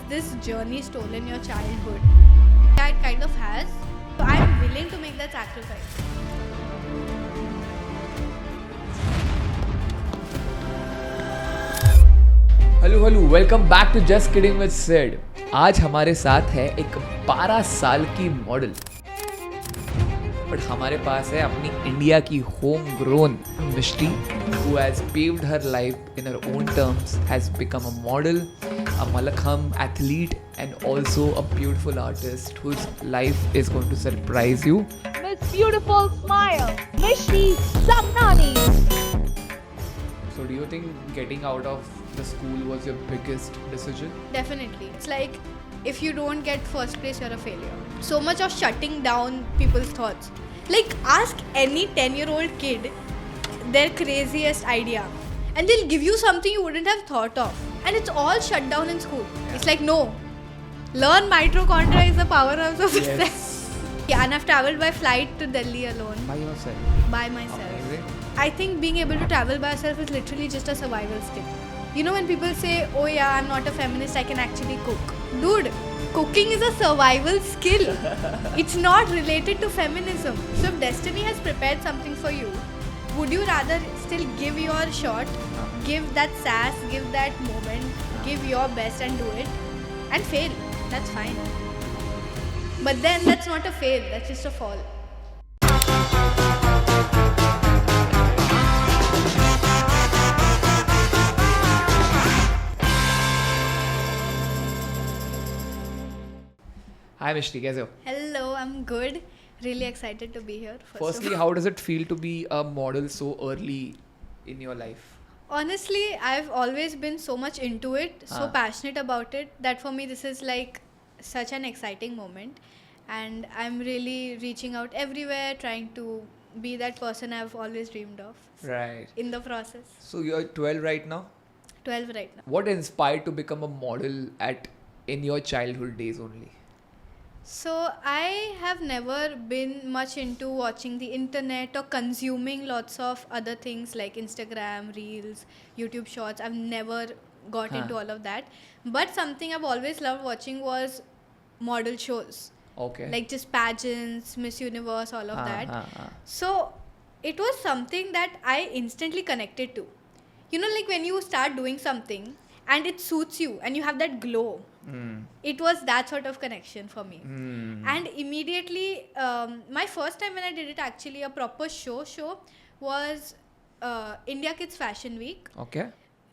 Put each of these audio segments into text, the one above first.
this journey stolen your childhood? Yeah, it kind of has. So I'm willing to make that sacrifice. Hello welcome back to just kidding with Sid. आज हमारे साथ है एक 12 साल की model, but हमारे पास है अपनी इंडिया की home grown Misty, who has paved her life in her own terms, has become a model, a Mallakhamb athlete, and also a beautiful artist whose life is going to surprise you. Miss Beautiful Smile, Misti Samnani. So do you think getting out of the school was your biggest decision? Definitely. It's like if you don't get first place, you're a failure. So much of shutting down people's thoughts. Like, ask any 10-year-old kid their craziest idea and they'll give you something you wouldn't have thought of. And it's all shut down in school. It's like, no. Learn mitochondria is the powerhouse of success. Yeah, and I've traveled by flight to Delhi alone. By yourself? By myself. Amazing. I think being able to travel by yourself is literally just a survival skill. You know, when people say, oh yeah, I'm not a feminist, I can actually cook. Dude, cooking is a survival skill. It's not related to feminism. So if destiny has prepared something for you, would you rather still give your shot, give that sass, give that moment, give your best and do it, and fail? That's fine. But then that's not a fail, that's just a fall. Hi Mishti, कैसे हो? Hello, I'm good. Really excited to be here. Firstly, how does it feel to be a model so early in your life? Honestly, I've always been so much into it, so passionate about it, that for me this is like such an exciting moment. And I'm really reaching out everywhere, trying to be that person I've always dreamed of. Right. In the process. So you're 12 right now? 12 right now. What inspired to become a model in your childhood days only? So I have never been much into watching the internet or consuming lots of other things like Instagram, Reels, YouTube Shorts. I've never got into all of that. But something I've always loved watching was model shows. Okay. Like just pageants, Miss Universe, all of that. So it was something that I instantly connected to. You know, like when you start doing something and it suits you and you have that glow. It was that sort of connection for me. And immediately, my first time when I did it, actually a proper show was India Kids Fashion Week. Okay.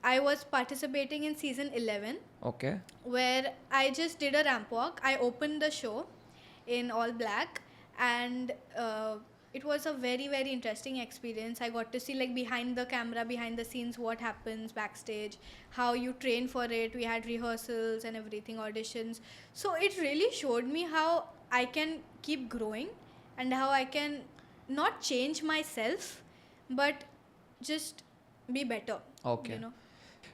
I was participating in season 11. Okay. Where I just did a ramp walk. I opened the show in all black, and it was a very, very interesting experience. I got to see like behind the camera, behind the scenes, what happens backstage, how you train for it. We had rehearsals and everything, auditions. So it really showed me how I can keep growing and how I can not change myself, but just be better. Okay. You know?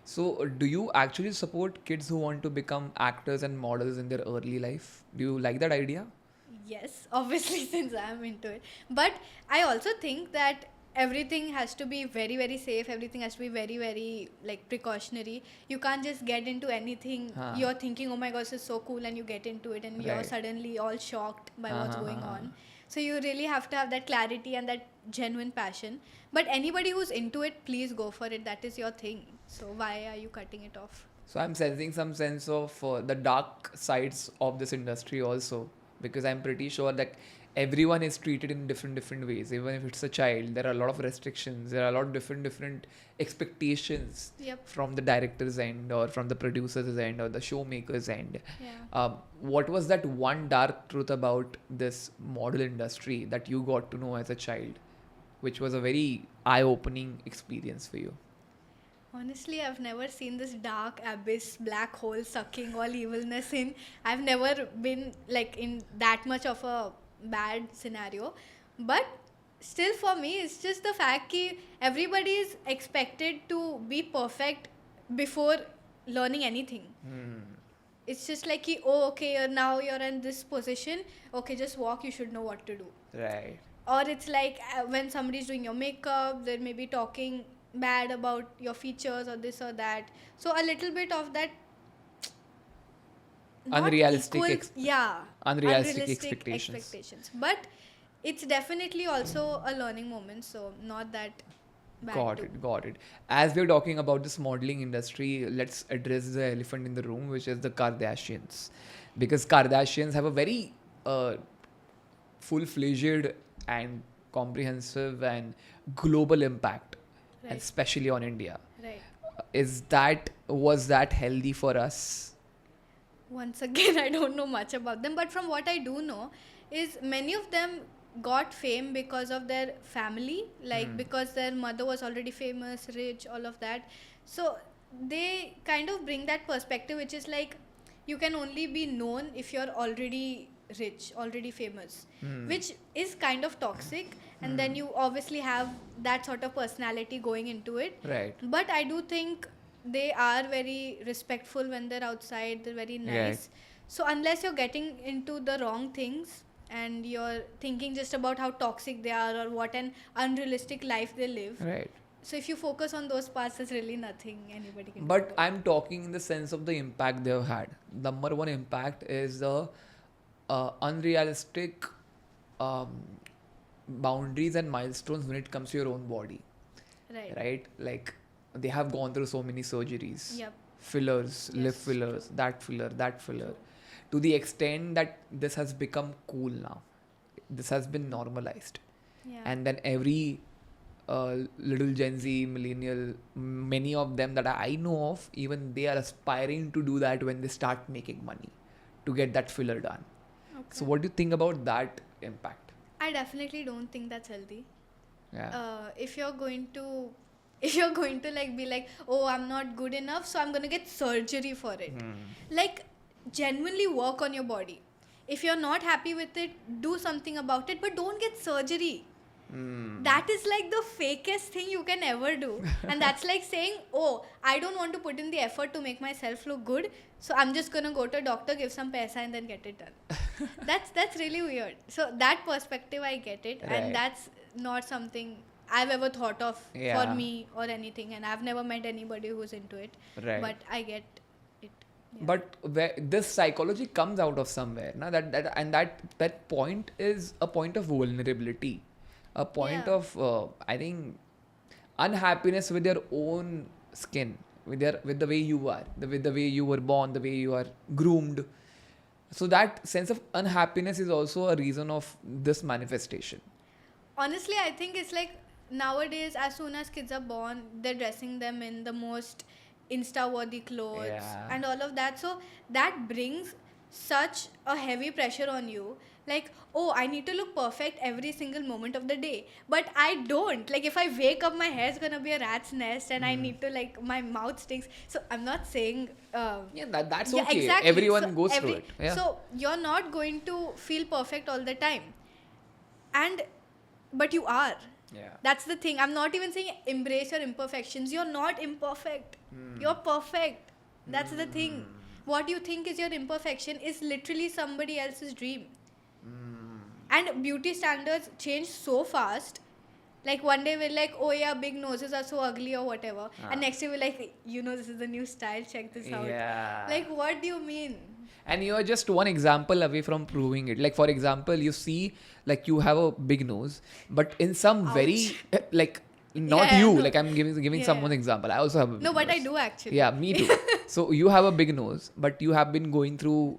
So do you actually support kids who want to become actors and models in their early life? Do you like that idea? Yes, obviously, since I'm into it. But I also think that everything has to be very, very safe. Everything has to be very, very like precautionary. You can't just get into anything. You're thinking, oh my gosh, this is so cool, and you get into it and you're suddenly all shocked by what's going on. So you really have to have that clarity and that genuine passion. But anybody who's into it, please go for it. That is your thing. So why are you cutting it off? So I'm sensing some sense of the dark sides of this industry also, because I'm pretty sure that everyone is treated in different ways. Even if it's a child, there are a lot of restrictions. There are a lot of different expectations from the director's end or from the producer's end or the showmaker's end. Yeah. What was that one dark truth about this model industry that you got to know as a child, which was a very eye-opening experience for you? Honestly, I've never seen this dark abyss, black hole sucking all evilness in. I've never been like in that much of a bad scenario. But still for me, it's just the fact that everybody is expected to be perfect before learning anything. It's just like, oh, okay, you're in this position. Okay, just walk, you should know what to do. Right. Or it's like when somebody's doing your makeup, they're maybe talking bad about your features or this or that. So a little bit of that not Unrealistic equal, ex- yeah, unrealistic expectations. But it's definitely also a learning moment, so not that bad too. Got it. As we're talking about this modeling industry, let's address the elephant in the room, which is the Kardashians. Because Kardashians have a very full-fledged and comprehensive and global impact, Right. especially on India. Right. Was that healthy for us? Once again, I don't know much about them, but from what I do know is many of them got fame because of their family, like because their mother was already famous, rich, all of that. So they kind of bring that perspective, which is like you can only be known if you're already rich, already famous, which is kind of toxic. And then you obviously have that sort of personality going into it. Right. But I do think they are very respectful when they're outside. They're very nice. Right. So unless you're getting into the wrong things and you're thinking just about how toxic they are or what an unrealistic life they live. Right. So if you focus on those parts, there's really nothing anybody can do But about I'm talking in the sense of the impact they've had. Number one impact is the unrealistic boundaries and milestones when it comes to your own body. it. Right? Like they have gone through so many surgeries. Yep. Fillers, lip Yes, fillers, that filler. To the extent that this has become cool now. This has been normalized. Yeah. And then every little Gen Z, millennial, many of them that I know of, even they are aspiring to do that when they start making money to get that filler done. Okay. So what do you think about that impact? I definitely don't think that's healthy. Yeah. If you're going to like be like, oh, I'm not good enough, so I'm gonna get surgery for it. Like genuinely work on your body. If you're not happy with it, do something about it, but don't get surgery. That is like the fakest thing you can ever do. And that's like saying, oh, I don't want to put in the effort to make myself look good, so I'm just gonna go to a doctor, give some paisa and then get it done. That's really weird. So that perspective, I get it. Right. And that's not something I've ever thought of Yeah. for me or anything, and I've never met anybody who's into it. Right. But I get it. Yeah. But this psychology comes out of somewhere. Na? That point is a point of vulnerability. A point Yeah. of, I think, unhappiness with your own skin, with the way you are, with the way you were born, the way you are groomed. So that sense of unhappiness is also a reason of this manifestation. Honestly, I think it's like nowadays, as soon as kids are born, they're dressing them in the most Insta-worthy clothes Yeah. and all of that. So that brings such a heavy pressure on you. Like, oh, I need to look perfect every single moment of the day. But I don't. Like, if I wake up, my hair's gonna be a rat's nest and I need to, like, my mouth stinks. So I'm not saying... Yeah, that's yeah, okay. exactly. Everyone So goes through it. Yeah. So you're not going to feel perfect all the time. But you are. Yeah. That's the thing. I'm not even saying embrace your imperfections. You're not imperfect. You're perfect. That's the thing. What you think is your imperfection is literally somebody else's dream. And beauty standards change so fast. Like one day we're like, oh yeah, big noses are so ugly or whatever. And next day we're like, this is the new style. Check this out. Yeah. Like, what do you mean? And you are just one example away from proving it. Like, for example, you see, like, you have a big nose, but in some very, like, not Yeah, you, no. like, I'm giving Yeah. someone example. I also have a big No, but I nose. do actually. Yeah, me too. So you have a big nose, but you have been going through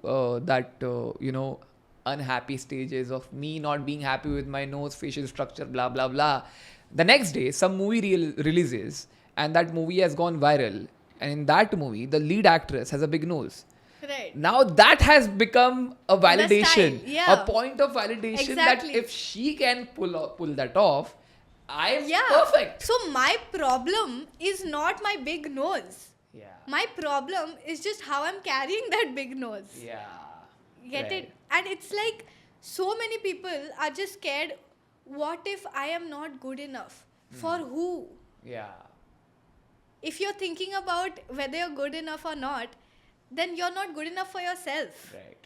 unhappy stages of me not being happy with my nose, facial structure, blah, blah, blah. The next day, some movie releases, and that movie has gone viral. And in that movie, the lead actress has a big nose. Right. Now that has become a validation, style, yeah. a point of validation Exactly. that if she can pull that off, I am Yeah. perfect. So my problem is not my big nose. Yeah. My problem is just how I'm carrying that big nose. Yeah. Get Right. it? And it's like so many people are just scared. What if I am not good enough? For who? Yeah. If you're thinking about whether you're good enough or not, then you're not good enough for yourself. Right.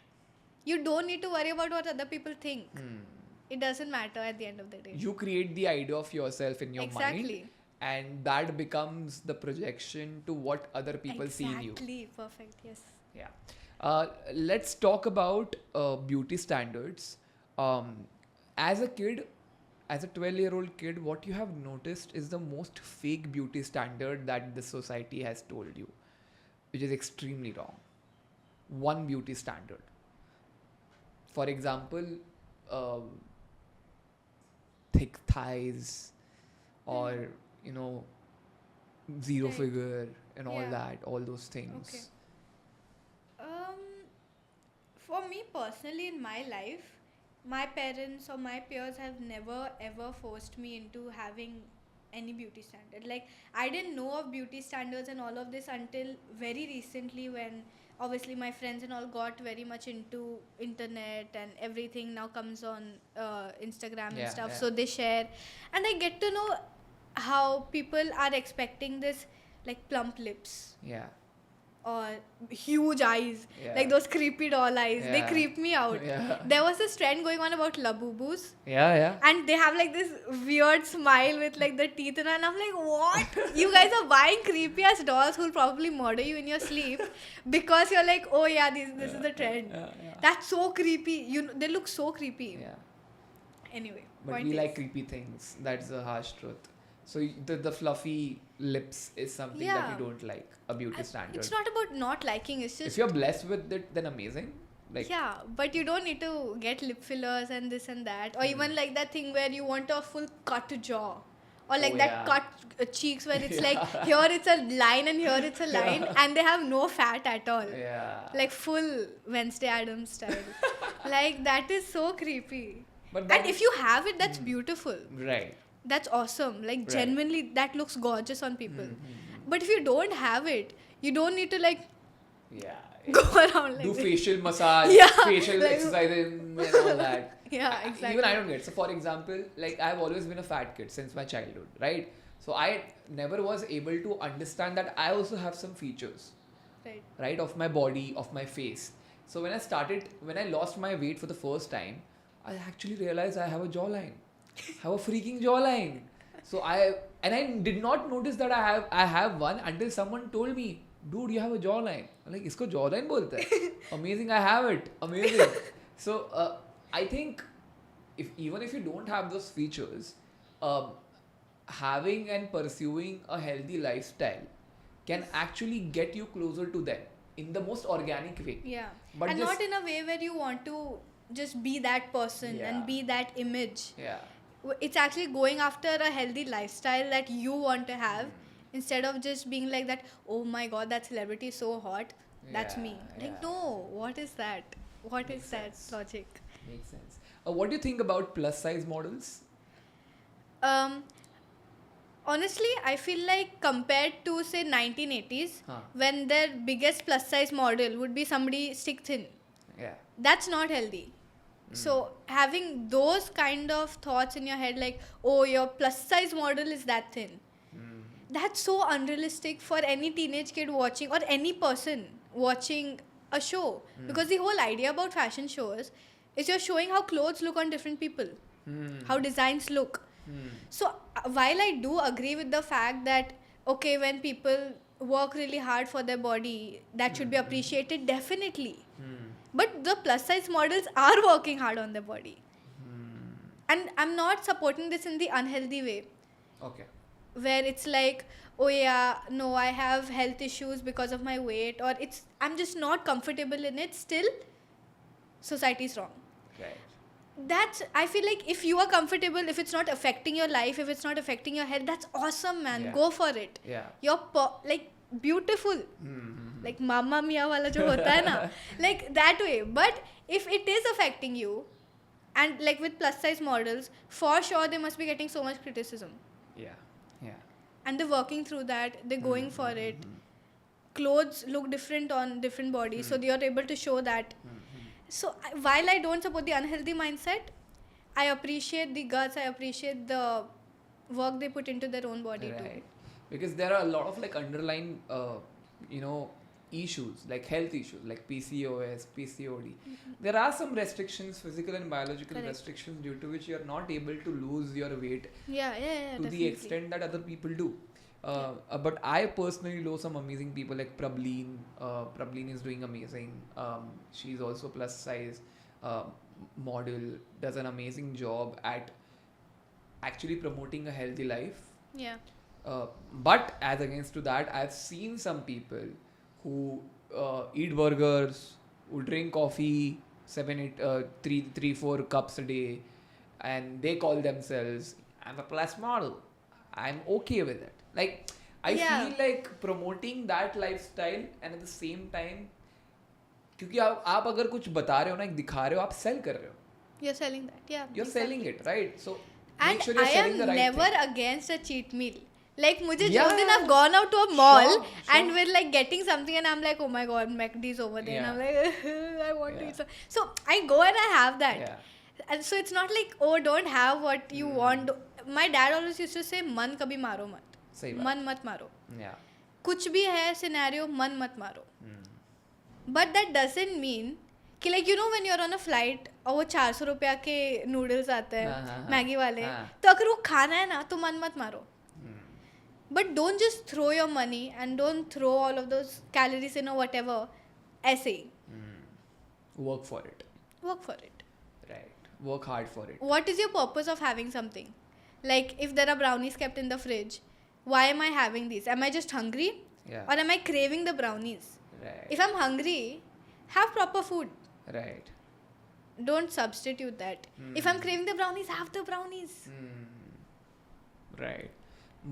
You don't need to worry about what other people think. It doesn't matter at the end of the day. You create the idea of yourself in your mind, Exactly. and that becomes the projection to what other people see in you. Exactly. Perfect. Yes. Yeah. Let's talk about beauty standards. As a kid, as a 12-year-old kid, what you have noticed is the most fake beauty standard that the society has told you, which is extremely wrong. One beauty standard. For example, thick thighs, or zero Right. figure and all Yeah. that, all those things. Okay. For me personally, in my life, my parents or my peers have never ever forced me into having any beauty standard. Like, I didn't know of beauty standards and all of this until very recently, when obviously my friends and all got very much into internet, and everything now comes on Instagram and Yeah, stuff. yeah. So they share, and I get to know how people are expecting this, like plump lips Yeah. or huge eyes, Yeah. like those creepy doll eyes. They Yeah. creep me out. Yeah. There was this trend going on about labubus, Yeah. and they have like this weird smile with like the teeth, and I'm like, what? You guys are buying creepy ass dolls who'll probably murder you in your sleep because you're like, oh yeah, this is the trend. Yeah. That's so creepy. They look so creepy. Yeah. Anyway, But point we is, like creepy things. That's the harsh truth. So the fluffy lips is something that Yeah. you don't like, a beauty standard. it's not about not liking. It's just If you're blessed with it, then amazing. Like, yeah, but you don't need to get lip fillers and this and that, or even like that thing where you want a full cut jaw, or like Oh, that yeah. cut cheeks where it's like here it's a line and here it's a line, and they have no fat at all, yeah. like full Wednesday Addams style. Like, that is so creepy. But And if you have it, that's beautiful. right. That's awesome. Like, Right. genuinely, that looks gorgeous on people. Mhm. But if you don't have it, you don't need to like Yeah. go around like Do this. facial massage, Yeah, facial like- exercises and all that. Yeah, exactly. Even I don't get. So for example, like, I've always been a fat kid since my childhood, right? So I never was able to understand that I also have some features, right, of my body, of my face. So when I lost my weight for the first time, I actually realized I have a jawline. I have a freaking jawline. So I did not notice that I have one until someone told me, dude, you have a jawline. I'm like, isko jawline bolte hai? Amazing, I have it. Amazing. So I think even if you don't have those features, having and pursuing a healthy lifestyle can actually get you closer to them in the most organic way. Yeah. But And just- not in a way where you want to just be that person Yeah. and be that image. Yeah. It's actually going after a healthy lifestyle that you want to have, instead of just being like that, oh my god, that celebrity is so hot. That's Yeah, me. Like, yeah. no, what is that? What Makes is that sense. logic? Makes sense. What do you think about plus size models? Honestly, I feel like compared to say 1980s, Huh. when their biggest plus size model would be somebody stick thin, Yeah. that's not healthy. So having those kind of thoughts in your head, like, oh, your plus size model is that thin, that's so unrealistic for any teenage kid watching, or any person watching a show. Because the whole idea about fashion shows is you're showing how clothes look on different people, how designs look. So while I do agree with the fact that, okay, when people work really hard for their body, that should be appreciated, definitely. But the plus size models are working hard on their body. And I'm not supporting this in the unhealthy way, Okay. where it's like, oh yeah, no, I have health issues because of my weight, or I'm just not comfortable in it. Still, society's wrong. Right. I feel like if you are comfortable, if it's not affecting your life, if it's not affecting your health, that's awesome, man. Yeah. Go for it. Yeah. You're like beautiful. Like Mamma Mia wala jo hota hai na. Like that way. But if it is affecting you, and like with plus size models, for sure they must be getting so much criticism. Yeah. Yeah. And they're working through that, they're going for it. Clothes look different on different bodies, so they are able to show that. So while I don't support the unhealthy mindset, I appreciate the guts, I appreciate the work they put into their own body Right. too. Because there are a lot of like underlying, issues, like health issues, like PCOS, PCOD. There are some restrictions, physical and biological Correct. restrictions, due to which you are not able to lose your weight Yeah, to definitely. the extent that other people do. But I personally know some amazing people like Prableen. Prableen is doing amazing. She's also plus size model. Does an amazing job at actually promoting a healthy life. Yeah. But as against to that, I've seen some people who eat burgers, who drink coffee 3-4 cups a day, and they call themselves, I'm a plus model. I'm okay with it. Like, I feel like promoting that lifestyle and at the same time, क्योंकि आप अगर कुछ बता रहे हो ना, एक दिखा रहे हो, आप sell कर रहे हो. You're selling that, yeah. You're selling it, right? So and make sure you're selling the right never thing. against a cheat meal. Like मुझे जो दिन I've gone out to a mall and we're like getting something and I'm like, oh my god, McD's over there, and I'm like, I want to eat so I go and I have that, and so it's not like, oh, don't have what you want. My dad always used to say, मन कभी मारो मत, मन मत मारो, कुछ भी है scenario, मन मत मारो. But that doesn't mean कि like you know when you're on a flight और वो 400 रुपया के नूडल्स आते हैं मैगी वाले, तो अगर वो खाना है ना तो मन मत मारो. But don't just throw your money and don't throw all of those calories in or whatever. Essay. Work for it. Work for it. Right. Work hard for it. What is your purpose of having something? Like if there are brownies kept in the fridge, why am I having these? Am I just hungry? Or am I craving the brownies? Right. If I'm hungry, have proper food. Right. Don't substitute that. If I'm craving the brownies, have the brownies. Right.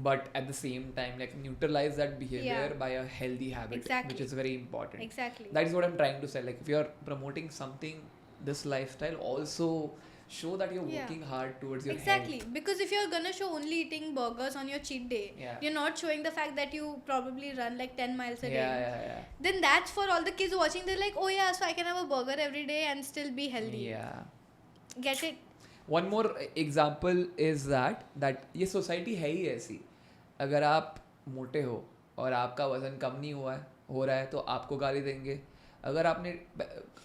But at the same time, like neutralize that behavior by a healthy habit, which is very important. Exactly. That is what I'm trying to say. Like if you're promoting something, this lifestyle, also show that you're working hard towards your health. Because if you're gonna show only eating burgers on your cheat day, you're not showing the fact that you probably run like 10 miles a day. Then that's for all the kids watching. They're like, oh yeah, so I can have a burger every day and still be healthy. Get it? One more example is that ये society है ही ऐसी. अगर आप मोटे हो और आपका वजन कम नहीं हो रहा है तो आपको गाली देंगे. अगर आपने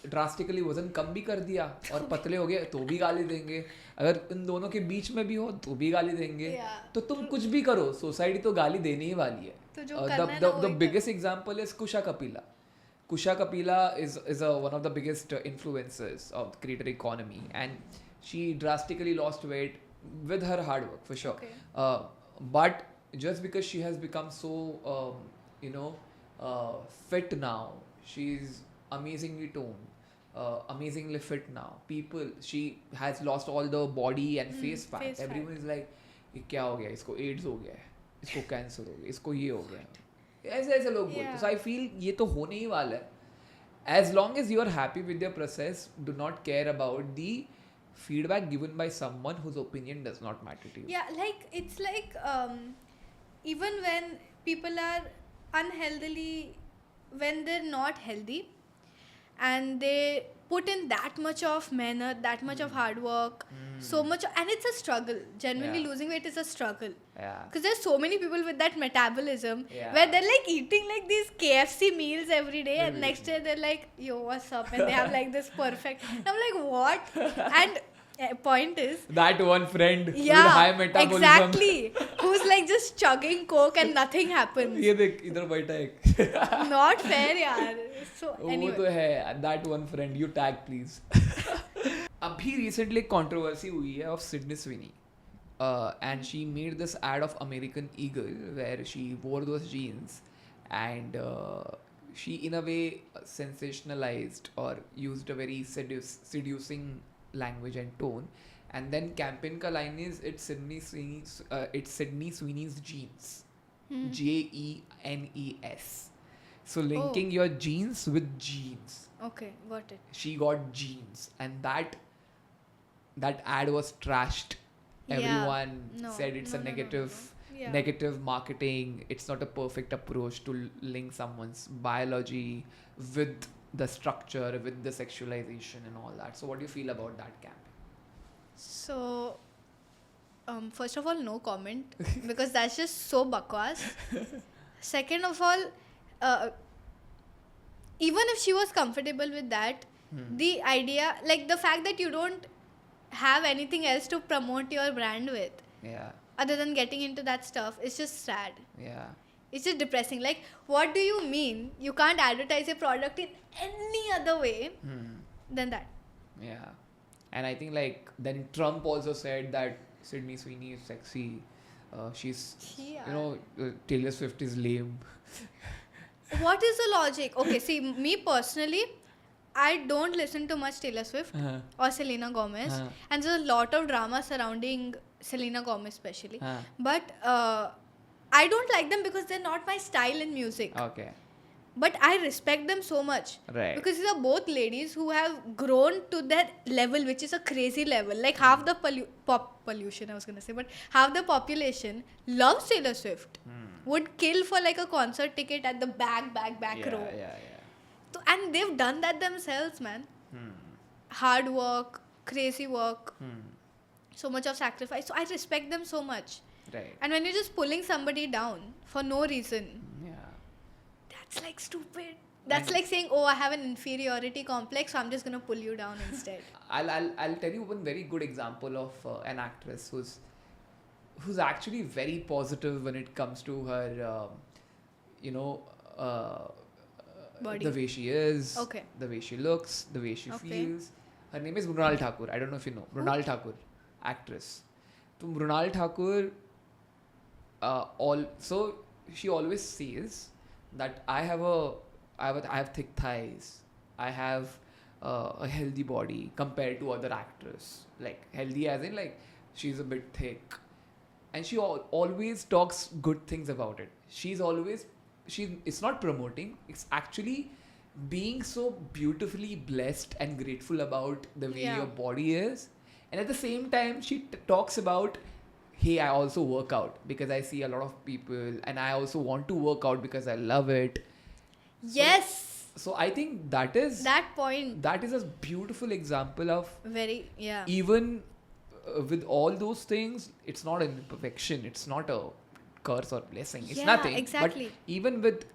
ड्रास्टिकली वजन कम भी कर दिया और पतले हो गए तो भी गाली देंगे. अगर इन दोनों के बीच में भी हो तो भी गाली देंगे. तो तुम कुछ भी करो, सोसाइटी तो गाली देनी ही वाली है. The biggest example is Kusha Kapila. Kusha Kapila is one of the biggest influencers of the creator economy, and she drastically lost weight with her hard work for sure. But just because she has become so fit now, she's amazingly toned, amazingly fit now. She has lost all the body and face fat. Everyone is like, ये क्या हो गया, इसको AIDS हो गया है, इसको cancer हो गया, इसको ये हो गया. ऐसे लोग बोलते हैं. So I feel ये तो होने ही वाला है. As long as you are happy with your process, do not care about the feedback given by someone whose opinion does not matter to you. Yeah, like it's like even when people are unhealthily, when they're not healthy and they put in that much of mehnat, that much of hard work, so much, and it's a struggle. Genuinely losing weight is a struggle. Because there's so many people with that metabolism where they're like eating like these KFC meals every day and next day they're like, yo, what's up? And they have like this perfect. And I'm like, what? And point is that one friend with high metabolism, exactly, who's like just chugging coke and nothing happens. ये देख इधर बैठा है. Not fair यार. So anyway, वो तो है, that one friend, you tag please. अभी recently controversy हुई है of Sweeney, and she made this ad of American Eagle where she wore those jeans and she in a way sensationalized or used a very seducing language and tone, and then campaign ka line is it's Sydney Sweeney's jeans, JENES, so linking your jeans with jeans. Okay, got it. She got jeans, and that ad was trashed. Everyone said it's a negative marketing. It's not a perfect approach to link someone's biology with the structure, with the sexualization and all that. So what do you feel about that campaign? So first of all, no comment because that's just so bakwas. Second of all, even if she was comfortable with that, the idea, like the fact that you don't have anything else to promote your brand with, other than getting into that stuff, it's just sad. Yeah. It's just depressing. Like, what do you mean? You can't advertise your product in any other way than that. Yeah. And I think like then Trump also said that Sydney Sweeney is sexy. She's, Yeah. you know, Taylor Swift is lame. What is the logic? Okay, see, me personally, I don't listen to much Taylor Swift or Selena Gomez. And there's a lot of drama surrounding Selena Gomez especially. But I don't like them because they're not my style in music. Okay. But I respect them so much. Right. Because these are both ladies who have grown to that level, which is a crazy level. Like half the pollution, I was going to say, but half the population loves Taylor Swift. Would kill for like a concert ticket at the back row. Yeah. So, and they've done that themselves, man. Hard work, crazy work, so much of sacrifice. So I respect them so much. Right. And when you're just pulling somebody down for no reason, Yeah. that's like stupid. That's like saying, oh, I have an inferiority complex, so I'm just gonna pull you down instead. I'll tell you one very good example of an actress who's actually very positive when it comes to her, Body. the way she is, Okay. the way she looks, the way she Okay. feels. Her name is Mrunal Thakur. I don't know if you know. Mrunal Thakur, actress. So Mrunal Thakur, so she always says that I have thick thighs. I have a healthy body compared to other actors. Like healthy as in like she's a bit thick. And she always talks good things about it. It's not promoting. It's actually being so beautifully blessed and grateful about the way Yeah. your body is. And at the same time, she talks about, hey, I also work out because I see a lot of people and I also want to work out because I love it. Yes. So I think that is a beautiful example of Very, yeah. even with all those things, it's not an imperfection. It's not a curse or blessing. It's Yeah, nothing. exactly. But even with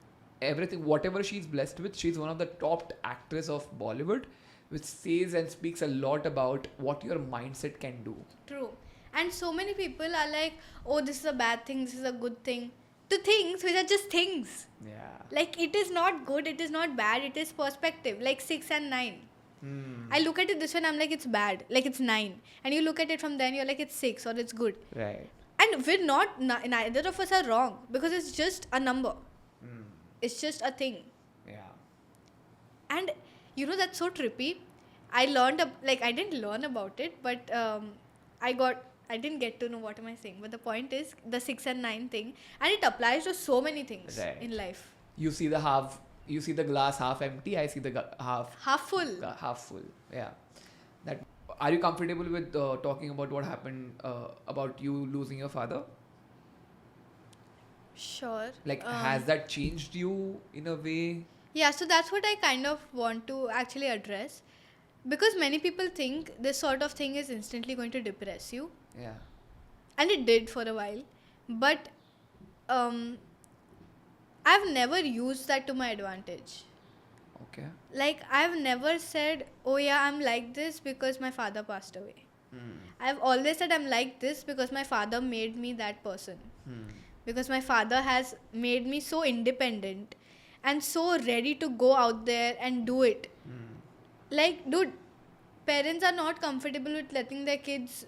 everything, whatever she's blessed with, she's one of the top actors of Bollywood, which says and speaks a lot about what your mindset can do. True. And so many people are like, oh, this is a bad thing, this is a good thing. To things which are just things. Yeah. Like, it is not good, it is not bad, it is perspective. Like 6 and 9. I look at it this way and I'm like, it's bad. Like, it's 9. And you look at it from then, you're like, it's 6 or it's good. Right. And we're not, neither of us are wrong. Because it's just a number. It's just a thing. Yeah. And, you know, that's so trippy. I didn't learn about it, but I didn't get to know what am I saying. But the point is, the 6 and 9 thing. And it applies to so many things in life. You see the glass half empty, I see the Half full. half full. Yeah. Are you comfortable with talking about what happened about you losing your father? Sure. Like, has that changed you in a way? Yeah, so that's what I kind of want to actually address. Because many people think this sort of thing is instantly going to depress you. Yeah. And it did for a while. But I've never used that to my advantage. Okay. Like, I've never said, oh yeah, I'm like this because my father passed away. I've always said I'm like this because my father made me that person. Because my father has made me so independent and so ready to go out there and do it. Like, dude, parents are not comfortable with letting their kids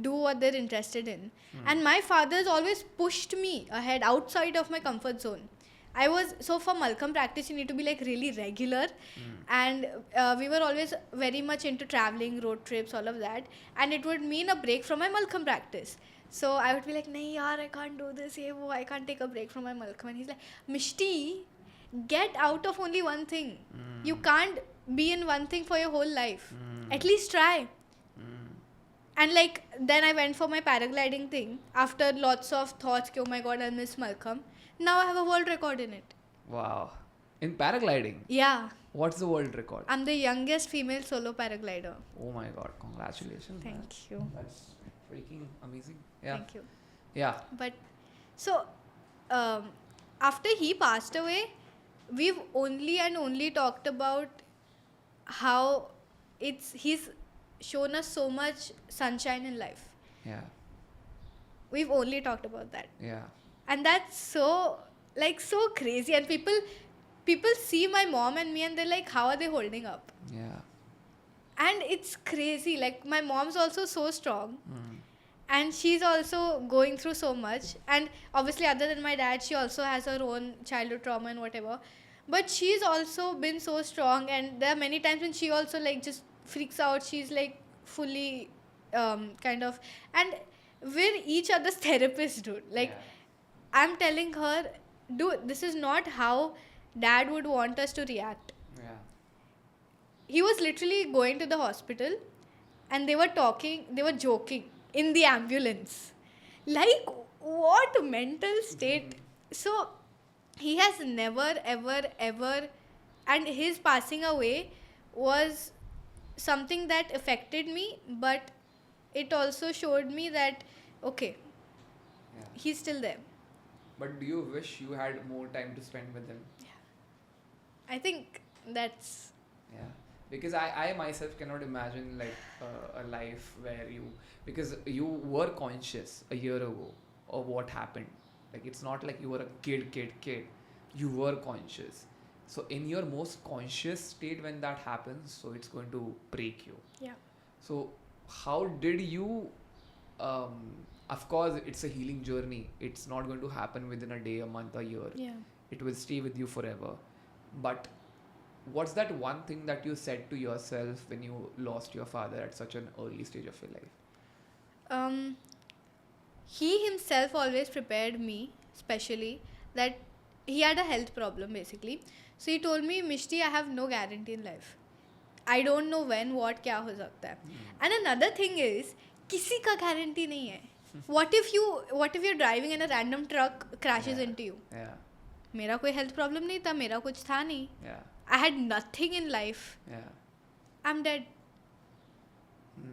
do what they're interested in. And my father's always pushed me ahead outside of my comfort zone. So for Mallakhamb practice, you need to be like really regular. And we were always very much into traveling, road trips, all of that. And it would mean a break from my Mallakhamb practice. So I would be like, nahi yaar, I can't do this, I can't take a break from my Mallakhamb. And he's like, Misti, get out of only one thing. You can't be in one thing for your whole life. At least try. And like, then I went for my paragliding thing. After lots of thoughts, oh my god, I miss Mallakhamb. Now I have a world record in it. Wow. In paragliding? Yeah. What's the world record? I'm the youngest female solo paraglider. Oh my god, congratulations. Thank you. That's freaking amazing. Yeah. Thank you. Yeah. But, so, after he passed away, we've only talked about how he's shown us so much sunshine in life. Yeah. we've only talked about that. Yeah. And that's so crazy. And people see my mom and me and they're like, how are they holding up? Yeah. And it's crazy. Like, my mom's also so strong. Mm. And she's also going through so much. And obviously, other than my dad, she also has her own childhood trauma and whatever. But she's also been so strong. And there are many times when she also like just freaks out. She's like fully kind of. And we're each other's therapists, dude. Like, Yeah. I'm telling her, dude, this is not how dad would want us to react. Yeah. He was literally going to the hospital and they were joking in the ambulance. Like, what mental state? So, he has never, ever, and his passing away was something that affected me, but it also showed me that, okay, Yeah. he's still there. But do you wish you had more time to spend with him? I think that's. Yeah. Because I myself cannot imagine like a life where because you were conscious a year ago of what happened. Like, it's not like you were a kid. You were conscious. So in your most conscious state when that happens, so it's going to break you. Yeah. So how did you, of course it's a healing journey. It's not going to happen within a day, a month, a year. Yeah. It will stay with you forever. But what's that one thing that you said to yourself when you lost your father at such an early stage of your life? He himself always prepared me, especially, that he had a health problem basically. So he told me, Misti, I have no guarantee in life. I don't know when, what, kya ho sakta hai. And another thing is, kisi ka guarantee nahi hai. What if you're driving and a random truck crashes into you? Yeah. मेरा कोई health problem नहीं था, मेरा कुछ था नहीं. Yeah. I had nothing in life. Yeah. I'm dead.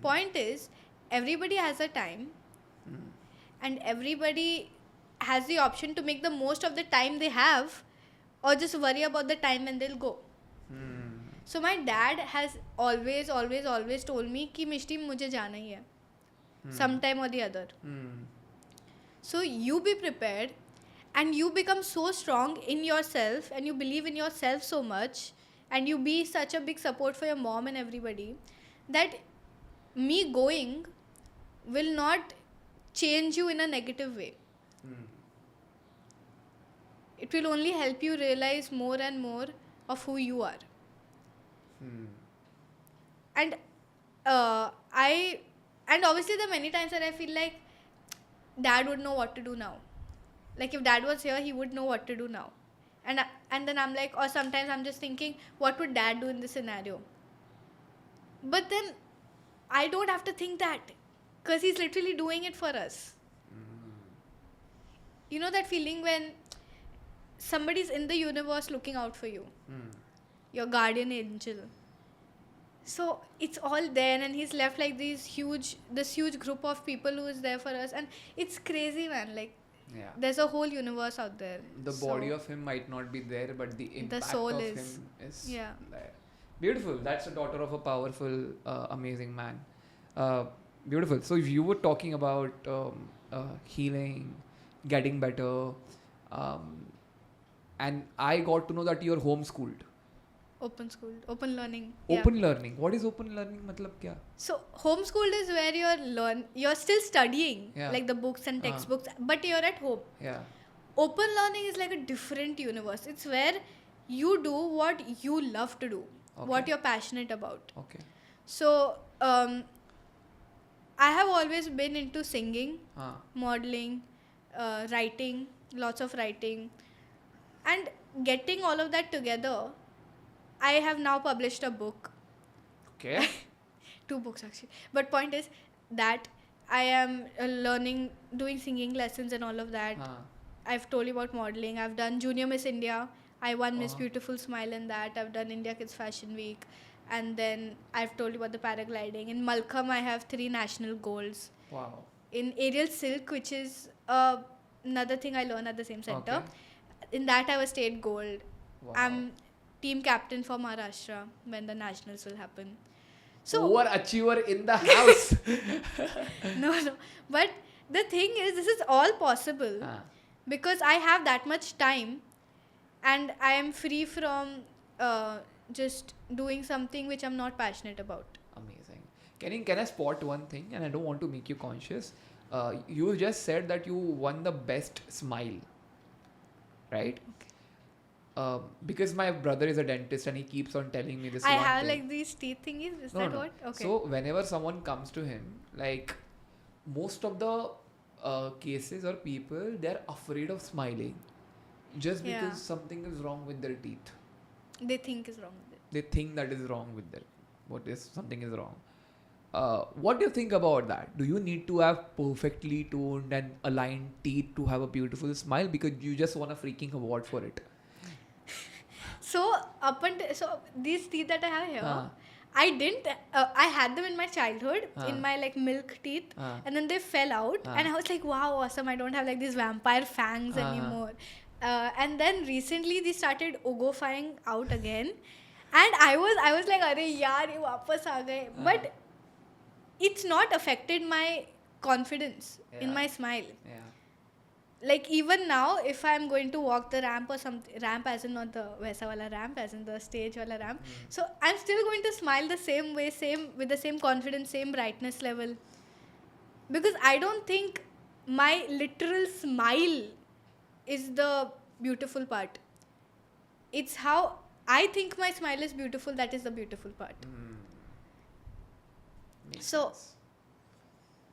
Point is, everybody has a time, and everybody has the option to make the most of the time they have, or just worry about the time when they'll go. So my dad has always told me कि मिष्टी मुझे जाना ही है, sometime or the other. So you be prepared, and you become so strong in yourself, and you believe in yourself so much, and you be such a big support for your mom and everybody, that me going will not change you in a negative way. It will only help you realize more and more of who you are. And and obviously there are many times that I feel like dad would know what to do now. Like, if dad was here, he would know what to do now. And then I'm like, or sometimes I'm just thinking, what would dad do in this scenario? But then I don't have to think that, because he's literally doing it for us. You know that feeling when somebody's in the universe looking out for you, your guardian angel. So it's all there, and he's left like this huge group of people who is there for us, and it's crazy, man. Like, there's a whole universe out there. The body of him might not be there, but the impact soul of is. him is Yeah. there. Beautiful. That's the daughter of a powerful, amazing man. Beautiful. So if you were talking about healing, getting better, and I got to know that you're homeschooled. Open open learning. Open learning. What is open learning? Matlab kya? So homeschooled is where you're still studying, like the books and textbooks, but you're at home. Yeah. Open learning is like a different universe. It's where you do what you love to do, what you're passionate about. Okay. So I have always been into singing, modeling, writing, lots of writing, and getting all of that together. I have now published a book. Okay. 2 books actually. But point is that I am doing singing lessons and all of that. I've told you about modeling. I've done Junior Miss India. I won Miss Beautiful Smile in that. I've done India Kids Fashion Week. And then I've told you about the paragliding. In Mallakhamb, I have 3 national golds. Wow. In aerial silk, which is another thing I learned at the same center. Okay. In that, I was state gold. Wow. I'm team captain for Maharashtra when the nationals will happen. So overachiever in the house. no, but the thing is, this is all possible because I have that much time and I am free from just doing something which I'm not passionate about. Amazing. Can I spot one thing? And I don't want to make you conscious. You just said that you won the best smile, right? Okay. Because my brother is a dentist and he keeps on telling me this. I one have thing. like these teeth thingies. Is that what? Okay. So whenever someone comes to him, like most of the cases or people, they're afraid of smiling just because something is wrong with their teeth. They think is wrong with it. They think that is wrong with them. Something is wrong. What do you think about that? Do you need to have perfectly toned and aligned teeth to have a beautiful smile because you just won a freaking award for it? So these teeth that I have here, I didn't. I had them in my childhood, in my like milk teeth, and then they fell out, and I was like, wow, awesome! I don't have like these vampire fangs anymore. And then recently they started ogofying out again, and I was like, "Arey yaar, ye wapas aa gaye." But it's not affected my confidence in my smile. Yeah. Like even now, if I'm going to walk the ramp or ramp as in not the Vaisa wala ramp, as in the stage wala ramp, so I'm still going to smile the same way, with the same confidence, same brightness level. Because I don't think my literal smile is the beautiful part. It's how I think my smile is beautiful, that is the beautiful part. So,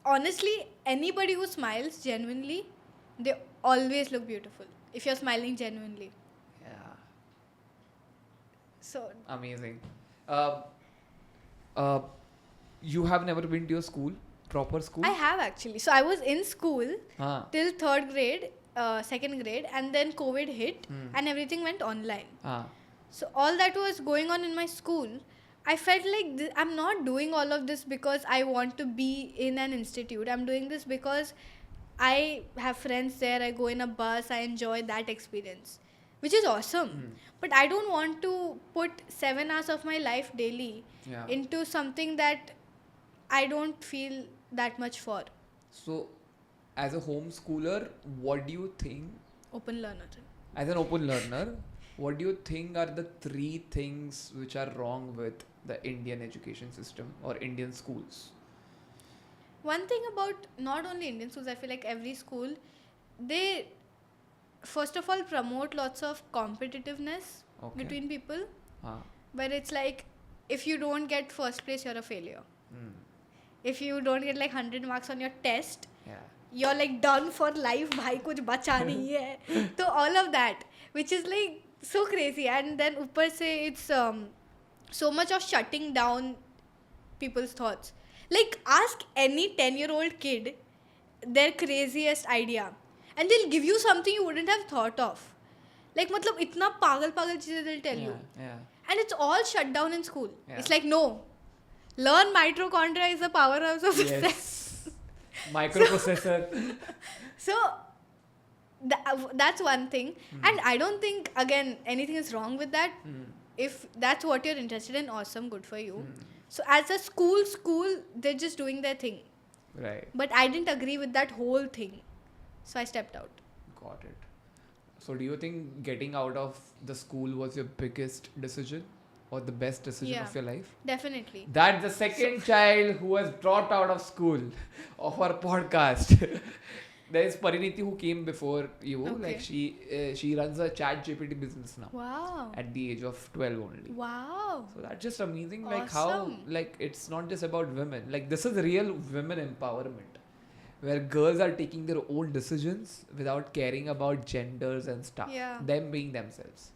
honestly, anybody who smiles genuinely, they always look beautiful if you're smiling genuinely. Yeah. So amazing. You have never been to your school, proper school? I have actually. So I was in school till 3rd grade, 2nd grade, and then COVID hit and everything went online. So all that was going on in my school, I felt like I'm not doing all of this because I want to be in an institute. I'm doing this because I have friends there, I go in a bus, I enjoy that experience, which is awesome. But I don't want to put 7 hours of my life daily into something that I don't feel that much for. So, as a homeschooler, what do you think? Open learner. As an open learner, what do you think are the 3 things which are wrong with the Indian education system or Indian schools? One thing about not only Indian schools, I feel like every school, they first of all promote lots of competitiveness between people. Where it's like, if you don't get first place, you're a failure. If you don't get like 100 marks on your test, you're like done for life, bhai kuch bacha nahi hai. So all of that, which is like so crazy. And then upar se it's so much of shutting down people's thoughts. Like, ask any 10-year-old kid their craziest idea and they'll give you something you wouldn't have thought of. Like, matlab, itna pagal cheeze they'll tell you. And it's all shut down in school. It's like, no. Learn mitochondria is the powerhouse of the cell. Microprocessor. So, that's one thing. And I don't think, again, anything is wrong with that. If that's what you're interested in, awesome, good for you. So as a school, they're just doing their thing. Right. But I didn't agree with that whole thing. So I stepped out. Got it. So do you think getting out of the school was your biggest decision or the best decision of your life? Definitely. That's the second child who has dropped out of school of our podcast. There is Pariniti who came before you. Okay. Like she runs a ChatGPT business now. Wow. At the age of 12 only. Wow. So that's just amazing. Awesome. Like how, like it's not just about women. Like this is real women empowerment, where girls are taking their own decisions without caring about genders and stuff. Yeah. Them being themselves.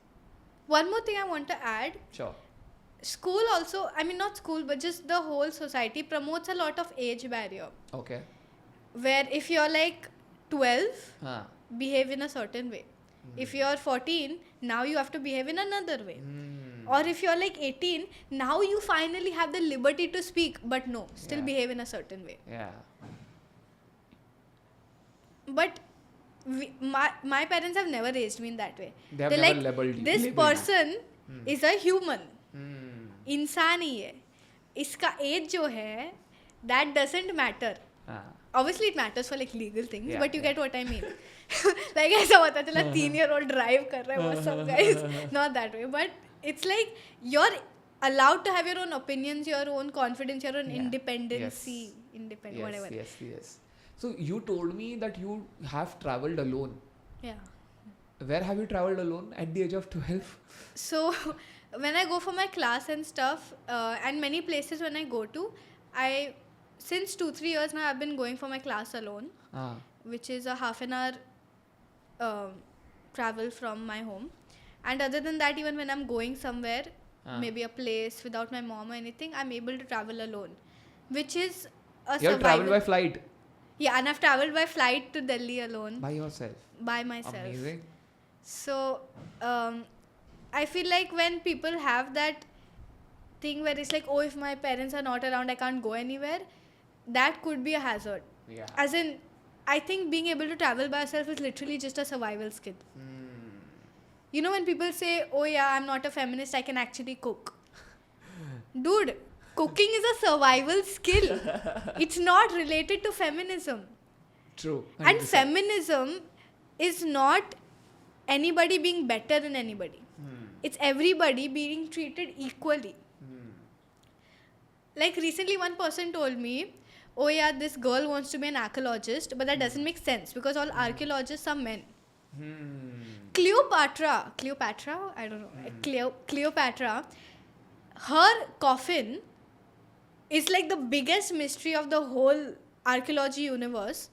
One more thing I want to add. Sure. School also, I mean not school, but just the whole society promotes a lot of age barrier. Okay. Where if you're like 12, behave in a certain way. If you're 14, now you have to behave in another way. Or if you're like 18, now you finally have the liberty to speak, but no, still behave in a certain way. Yeah. But my parents have never raised me in that way. They're like, never labeled you. this person is a human. इंसान ही है. इसका age जो है, that doesn't matter. obviously it matters for like legal things, Yeah, but you yeah. get what I mean. Like ऐसा होता चला 3-year-old drive कर रहा है, what's up guys? Not that way, but it's like you're allowed to have your own opinions, your own confidence, your own Yeah. independency, Yes. whatever. Yes. So you told me that you have traveled alone. Yeah. Where have you traveled alone at the age of 12? So when I go for my class and stuff, and many places when I go to, since 2-3 years now I've been going for my class alone, Ah. which is a half an hour travel from my home. And other than that, even when I'm going somewhere, maybe a place without my mom or anything, I'm able to travel alone, which is a You have traveled by flight Yeah, and I've traveled by flight to Delhi alone by yourself. by myself. Amazing. So I feel like when people have that thing where it's like, oh, if my parents are not around, I can't go anywhere, that could be a hazard. Yeah. As in, I think being able to travel by yourself is literally just a survival skill. You know, when people say, oh yeah, I'm not a feminist, I can actually cook. Dude, cooking is a survival skill. It's not related to feminism. True. And 100%. feminism is not anybody being better than anybody. It's everybody being treated equally. Like recently one person told me, oh yeah, this girl wants to be an archaeologist, but that doesn't make sense because all archaeologists are men. Cleopatra, I don't know, Cleopatra, her coffin is like the biggest mystery of the whole archaeology universe,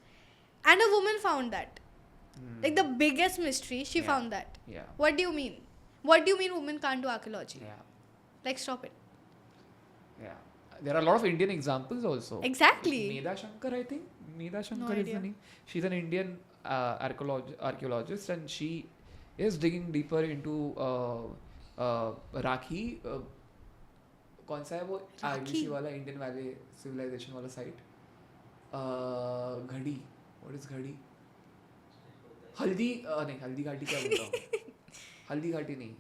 and a woman found that. Like the biggest mystery, she found that. Yeah. What do you mean? What do you mean women can't do archaeology? Yeah. Like, stop it. Yeah. There are a lot of Indian examples also. Exactly. Medha Shankar, I think. Medha Shankar is idea. the name. She's an Indian archaeologist, and she is digging deeper into Rakhi. कौन सा है वो IBC वाला Indian valley civilisation वाला site? घड़ी. What is घड़ी? हल्दी नहीं, हल्दी घाटी क्या बोलता हूँ? हल्दी घाटी नहीं,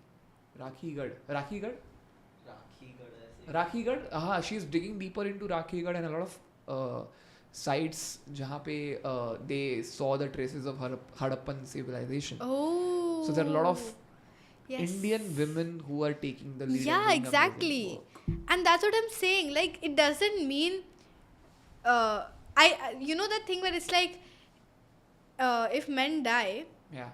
राखीगढ़. हाँ, she is digging deeper into Rakhigarh and a lot of sites जहाँ पे they saw the traces of Harappan civilization. Oh. So there are a lot of Yes. Indian women who are taking the lead. Yeah, and doing exactly. amazing work. And that's what I'm saying. Like, it doesn't mean you know that thing where it's like if men die, Yeah.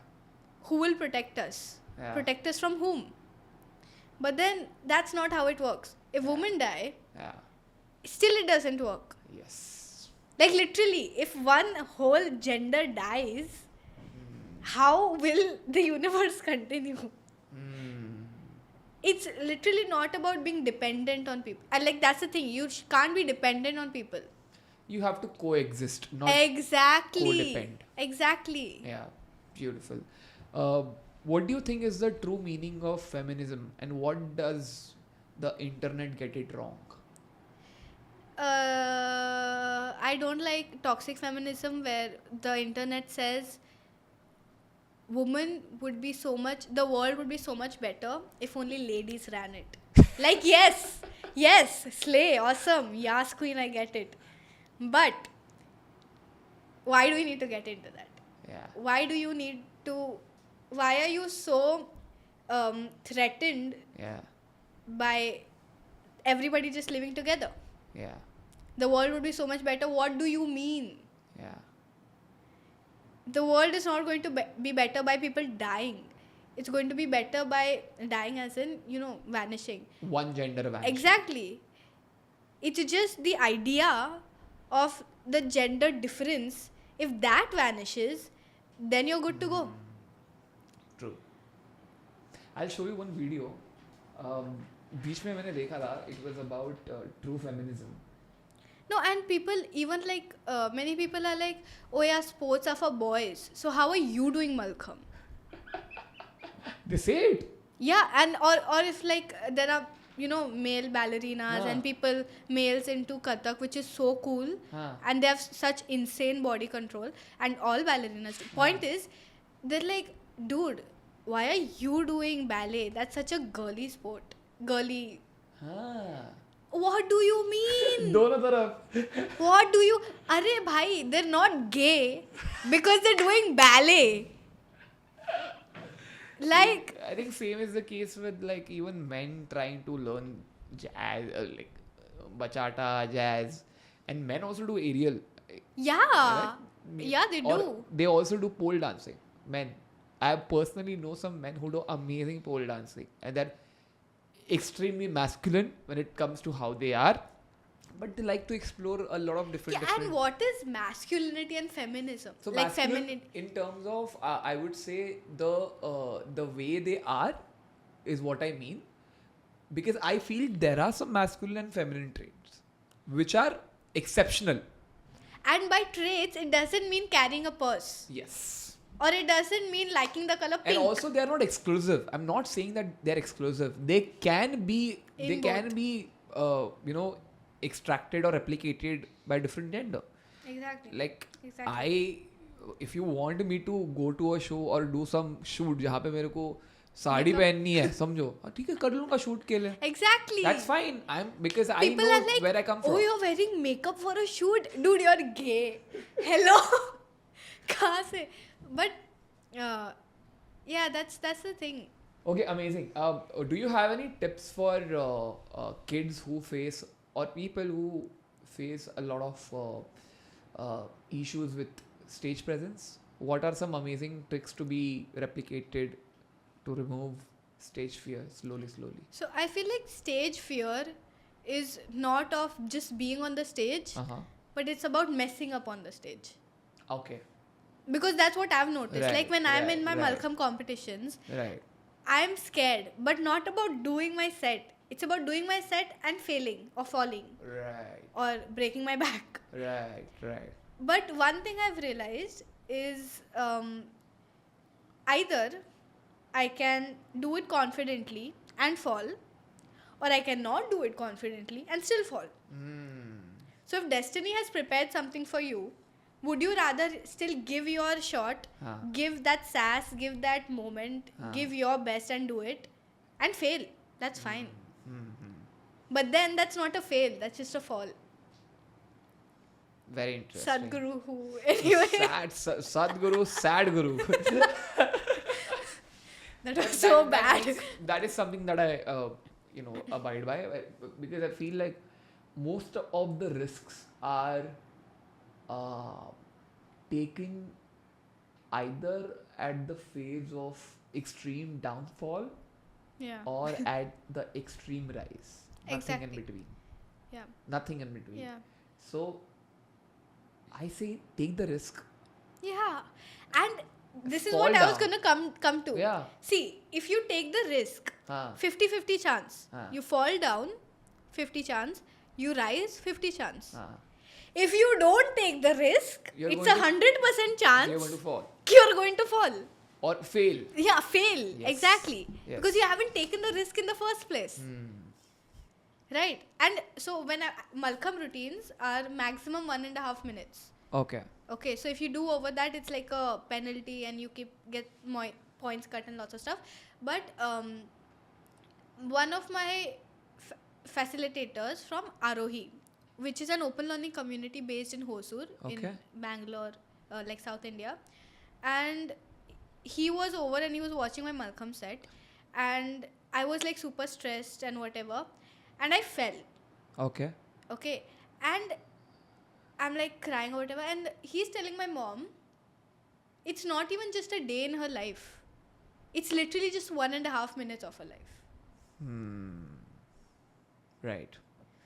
who will protect us? Yeah. Protect us from whom? But then that's not how it works. If women die, Yeah. still it doesn't work. Yes. Like literally, if one whole gender dies, how will the universe continue? It's literally not about being dependent on people. And like that's the thing, you can't be dependent on people. You have to coexist, not Exactly. codepend. Exactly. Yeah, beautiful. What do you think is the true meaning of feminism, and what does the internet get it wrong? I don't like toxic feminism where the internet says the world would be so much better if only ladies ran it. Like, yes, slay, awesome, yes, queen, I get it. But why do we need to get into that? Yeah. Why are you so threatened Yeah. by everybody just living together? Yeah. The world would be so much better. What do you mean? Yeah. The world is not going to be better by people dying. It's going to be better by dying as in, vanishing. One gender vanishing. Exactly. It's just the idea of the gender difference. If that vanishes, then you're good to go. True. I'll show you one video. बीच में मैंने देखा था. It was about true feminism. No, and people even like, many people are like, oh yeah, sports are for boys. So how are you doing Mallakhamb? They say it. Yeah, and or if like there are, male ballerinas and males into Kathak, which is so cool. And they have such insane body control. And all ballerinas do. Point is, they're like, dude, why are you doing ballet? That's such a girly sport. Girly. What What do you mean? दोनों तरफ. What do you? अरे भाई, they're not gay because they're doing ballet. Like, I think same is the case with like even men trying to learn jazz, like bachata, jazz, and men also do aerial. yeah, Right? yeah, they Or do. they also do pole dancing. Men, I personally know some men who do amazing pole dancing, and they're extremely masculine when it comes to how they are, but they like to explore a lot of different. Yeah, and what is masculinity and feminism? So like masculine femininity. in terms of I would say the way they are is what I mean, because I feel there are some masculine and feminine traits which are exceptional. And by traits, it doesn't mean carrying a purse. Yes. Or it doesn't mean liking the color pink. And also they are not exclusive. I'm not saying that they're exclusive. They can be you know, extracted or replicated by different gender. Exactly. Like Exactly. if you want me to go to a show or do some shoot जहाँ पे मेरे को साड़ी पहननी है, समझो, ठीक है, कर लूँगा shoot के लिए. Exactly. That's fine. Because People I are know like, where I come from. oh, you're wearing makeup for a shoot, dude. You're gay. Hello. कहाँ से? But yeah, that's the thing. Okay, amazing. Do you have any tips for kids who face or people who face a lot of issues with stage presence? What are some amazing tricks to be replicated to remove stage fear slowly? So I feel like stage fear is not of just being on the stage, but it's about messing up on the stage. Okay. Because that's what I've noticed. Right, like when I'm in my right. Mallakhamb competitions, Right. I'm scared, but not about doing my set. It's about doing my set and failing or falling Right. or breaking my back. Right. But one thing I've realized is either I can do it confidently and fall, or I cannot do it confidently and still fall. So if destiny has prepared something for you, would you rather still give your shot, give that sass, give that moment, give your best and do it and fail? That's fine. But then that's not a fail, that's just a fall. Very interesting. Sadhguru who anyway. Sadhguru, sad guru. That was so bad. That is something that I abide by, because I feel like most of the risks are taken either at the phase of extreme downfall Yeah. or at the extreme rise. Nothing Exactly. in between. Yeah. Nothing in between. Yeah. So I say take the risk. Yeah. And this is Fall what I was down. gonna come to. Yeah. See, if you take the risk, 50-50 chance. You fall down, 50 chance. You rise, 50 chance. If you don't take the risk, You're it's going 100% chance You're going to fall. you're going to fall. Or fail. Yeah, fail. Yes. Exactly. Yes. Because you haven't taken the risk in the first place. Right. And so when Mallakhamb routines are maximum 1.5 minutes. Okay. Okay, so if you do over that, it's like a penalty and you get points cut and lots of stuff. But one of my facilitators from Arohi, which is an open learning community based in Hosur in Bangalore, like South India, and he was over and he was watching my Mallakhamb set, and I was like super stressed and whatever, and I fell. Okay, and I'm like crying or whatever, and he's telling my mom, it's not even just a day in her life. It's literally just 1.5 minutes of her life. Right.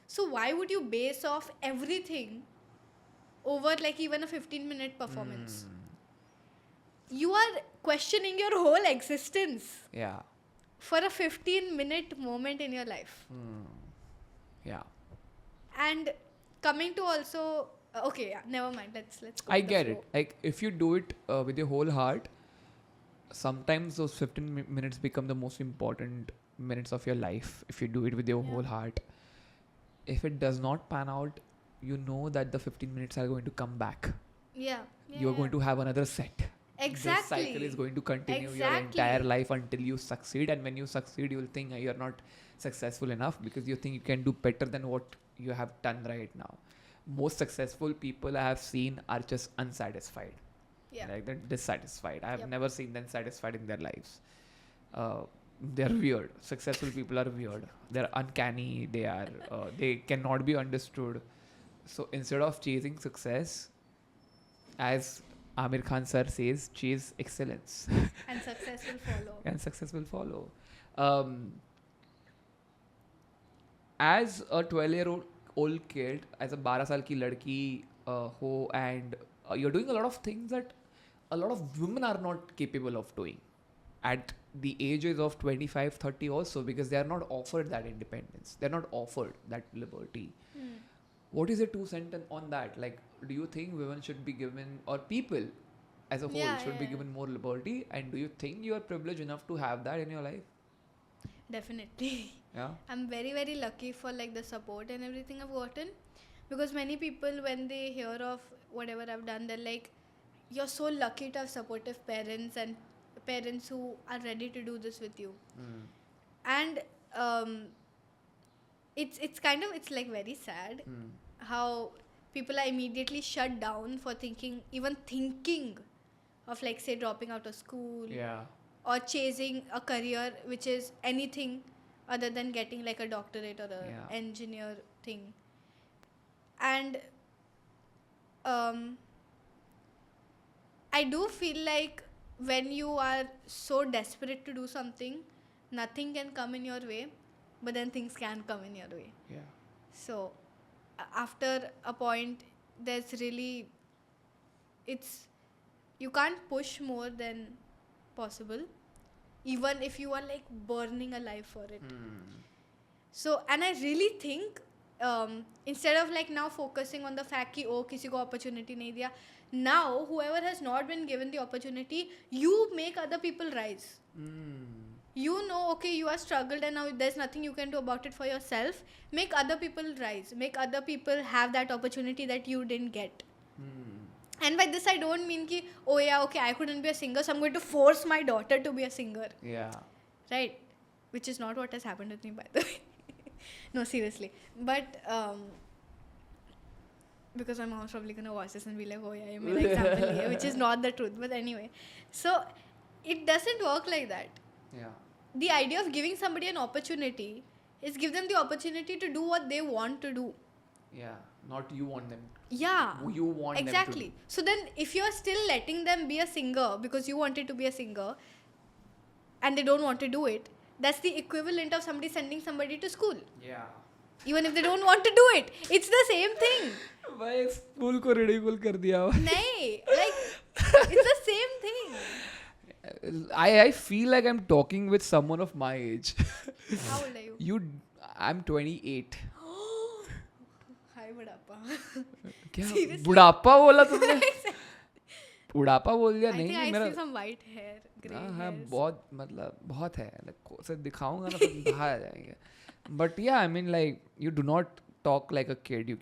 So why would you base off everything over like even a 15-minute performance? You are questioning your whole existence. Yeah. For a 15-minute moment in your life. Yeah. And coming to also never mind. Let's go. I get it. Like if you do it with your whole heart, sometimes those 15 minutes become the most important minutes of your life. If you do it with your whole heart, if it does not pan out, you know that the 15 minutes are going to come back. Yeah. You're going to have another set. This cycle is going to continue your entire life until you succeed, and when you succeed, you'll think you're not successful enough because you think you can do better than what you have done right now. Most successful people I have seen are just unsatisfied. Yeah. Like they're dissatisfied. I have Yep. never seen them satisfied in their lives. They're weird. Successful people are weird. They're uncanny. They cannot be understood. So instead of chasing success, as Amir Khan sir says, chase excellence. And success will follow. And success will follow. As a 12-year-old kid, as a 12 साल की लड़की हो, and you're doing a lot of things that a lot of women are not capable of doing at the ages of 25, 30 also, because they are not offered that independence. They're not offered that liberty. What is your 2 cents on that? Like, do you think women should be given, or people as a whole should be given more liberty? And do you think you are privileged enough to have that in your life? Definitely. Yeah. I'm very, very lucky for like the support and everything I've gotten, because many people, when they hear of whatever I've done, they're like, you're so lucky to have supportive parents and parents who are ready to do this with you. And it's like very sad how people are immediately shut down for even thinking of, like, say, dropping out of school. Yeah. Or chasing a career which is anything other than getting like a doctorate or a engineer thing. And I do feel like when you are so desperate to do something, nothing can come in your way, but then things can come in your way. Yeah. So after a point, you can't push more than possible, even if you are like burning alive for it. So, and I really think instead of like now focusing on the fact कि oh किसी को opportunity नहीं दिया, now whoever has not been given the opportunity, you make other people rise. You know, okay, you are struggled and now there's nothing you can do about it for yourself. Make other people rise. Make other people have that opportunity that you didn't get. And by this I don't mean ki, oh yeah, okay, I couldn't be a singer, so I'm going to force my daughter to be a singer. Yeah. Right? Which is not what has happened with me, by the way. No, seriously. But because my mom's probably going to watch this and be like, oh yeah, you made an example here, which is not the truth. But anyway. So, it doesn't work like that. Yeah. The idea of giving somebody an opportunity is give them the opportunity to do what they want to do. Yeah. Not you want them. Yeah. You want them to exactly. do. So then if you're still letting them be a singer because you wanted to be a singer and they don't want to do it, that's the equivalent of somebody sending somebody to school. Yeah. Even if they don't want to do it. It's the same thing. भाई school को रिडिकुल कर दिया. नहीं. Like, it's the same thing. I feel like I'm talking with someone of my age. How old are you? I'm 28. Hi, बुढ़ापा. क्या Seriously? बुढ़ापा बोला तुमने? बुढ़ापा बोल दिया. I नहीं think I मेरा see some white hair, grey हाँ hairs. बहुत मतलब बहुत है. Like से दिखाऊंगा ना तो बाहर आ जाएंगे. But yeah, I mean, like, you do not talk like a kid. You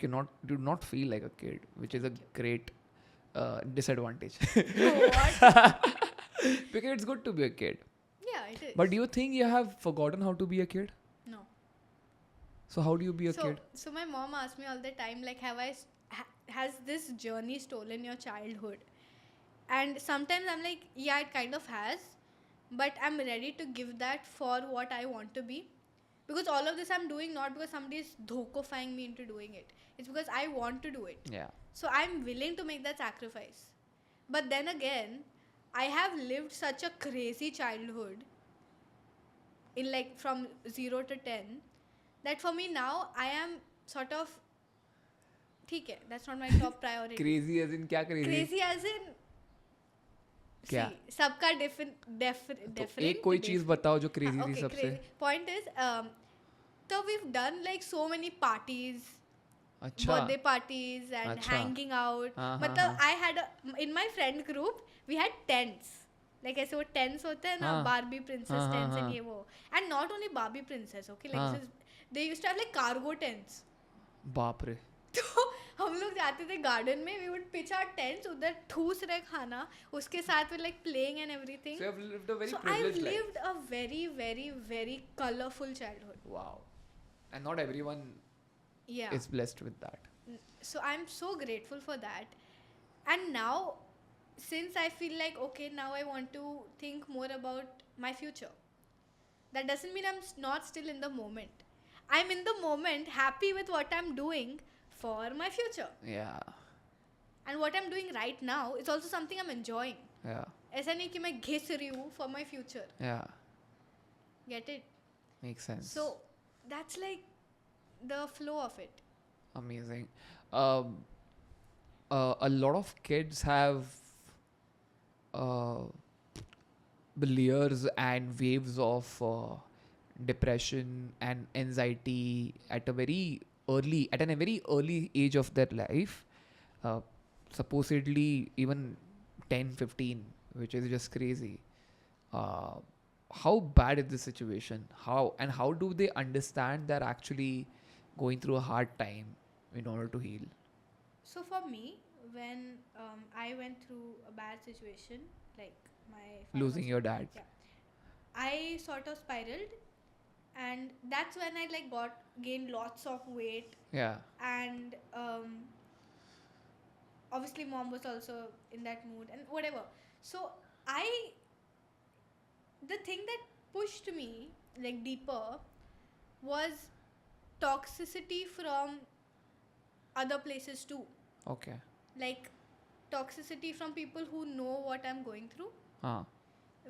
do not feel like a kid, which is a great disadvantage. What? Because it's good to be a kid. Yeah, it is. But do you think you have forgotten how to be a kid? No. So how do you be a kid? So my mom asks me all the time, like, has this journey stolen your childhood? And sometimes I'm like, yeah, it kind of has. But I'm ready to give that for what I want to be. Because all of this I'm doing not because somebody is dhokofying me into doing it. It's because I want to do it. Yeah. So I'm willing to make that sacrifice. But then again, I have lived such a crazy childhood in like from 0 to 10 that for me now I am sort of ठीक है, that's not my top priority. Crazy as in क्या crazy? Crazy as in क्या? See, सबका different. एक कोई चीज बताओ जो crazy थी सबसे. Crazy. Point is, so we've done like so many parties, birthday parties and hanging out. मतलब I had in my friend group we had tents. Like ऐसे वो tents होते हैं ना, Barbie princess tents and ये वो. And not only Barbie princess, okay, like they used to have like cargo tents. बाप रे. तो हम लोग जाते थे गार्डन में, we would pitch our tents, उधर ठूस रहे खाना, उसके साथ with like playing and everything. So you've lived a very So I've privileged life. lived a very, very, very colorful childhood. Wow. And not everyone Yeah. is blessed with that. So I'm so grateful for that. And now, since I feel like, okay, now I want to think more about my future. That doesn't mean I'm not still in the moment. I'm in the moment, happy with what I'm doing for my future. Yeah. And what I'm doing right now is also something I'm enjoying. Yeah. ऐसा नहीं कि मैं घिस रही हूँ for my future. Yeah. Get it? Makes sense. So that's like the flow of it. Amazing. A lot of kids have the layers and waves of depression and anxiety at a very early age of their life. Supposedly even 10, 15, which is just crazy. How bad is the situation? How do they understand they're actually going through a hard time in order to heal? So for me, when I went through a bad situation, like my father Losing was- your dad. Yeah. I sort of spiraled, and that's when I like gained lots of weight, Yeah. and obviously mom was also in that mood and whatever. So the thing that pushed me like deeper was toxicity from other places too. Okay. Like toxicity from people who know what I'm going through, Ah.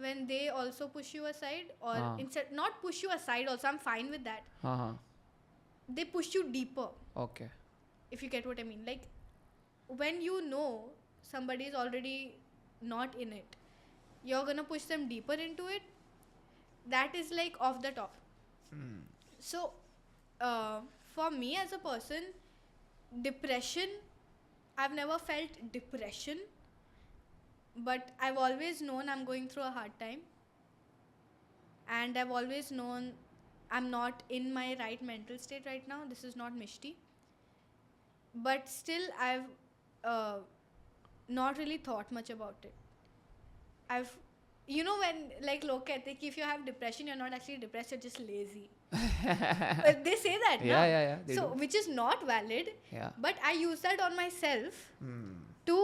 when they also push you aside, or Ah. instead not push you aside also, I'm fine with that, Uh-huh. they push you deeper, Okay. if you get what I mean. Like when you know somebody is already not in it, you're gonna push them deeper into it. That is like off the top. Hmm. So for me as a person, depression, I've never felt depression, but I've always known I'm going through a hard time, and I've always known I'm not in my right mental state right now. This is not Misti, but still I've not really thought much about it. When like log kehte hain ki if you have depression, you're not actually depressed, you're just lazy. But they say that, Yeah, na? yeah, they So do. which is not valid. Yeah. But I use that on myself Hmm. to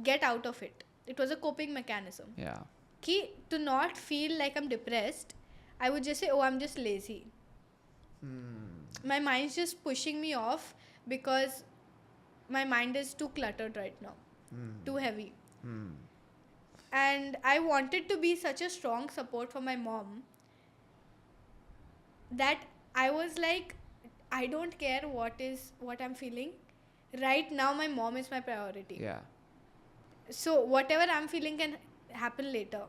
get out of it. It was a coping mechanism. Yeah. Ki to not feel like I'm depressed, I would just say, oh, I'm just lazy. Hmm. My mind's just pushing me off because my mind is too cluttered right now, too heavy. Hmm. And I wanted to be such a strong support for my mom that I was like, I don't care what I'm feeling. Right now, my mom is my priority. Yeah. So whatever I'm feeling can happen later.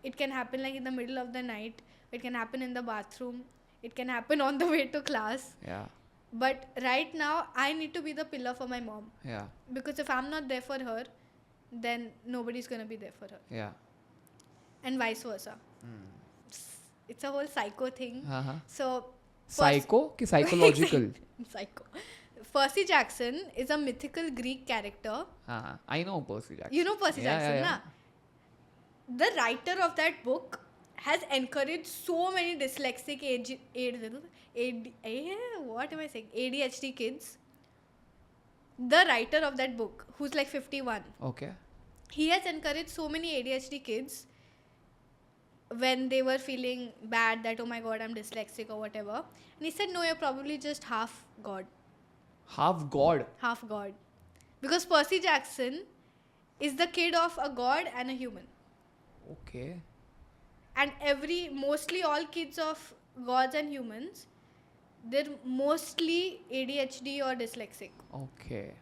It can happen like in the middle of the night. It can happen in the bathroom. It can happen on the way to class. Yeah. But right now, I need to be the pillar for my mom. Yeah. Because if I'm not there for her, then nobody's going to be there for her. Yeah. And vice versa. It's a whole psycho thing. Uh-huh. So, Psycho ki psychological? Psycho. Percy Jackson is a mythical Greek character. I know Percy Jackson. You know Percy Yeah, Jackson, yeah, na? The writer of that book has encouraged so many dyslexic ADHD kids. The writer of that book, who's like 51, Okay. he has encouraged so many ADHD kids when they were feeling bad that, oh my god, I'm dyslexic or whatever. And he said, no, you're probably just half God. Half god. Half God. Because Percy Jackson is the kid of a god and a human. Okay. And mostly all kids of gods and humans, they're mostly ADHD or dyslexic. Okay.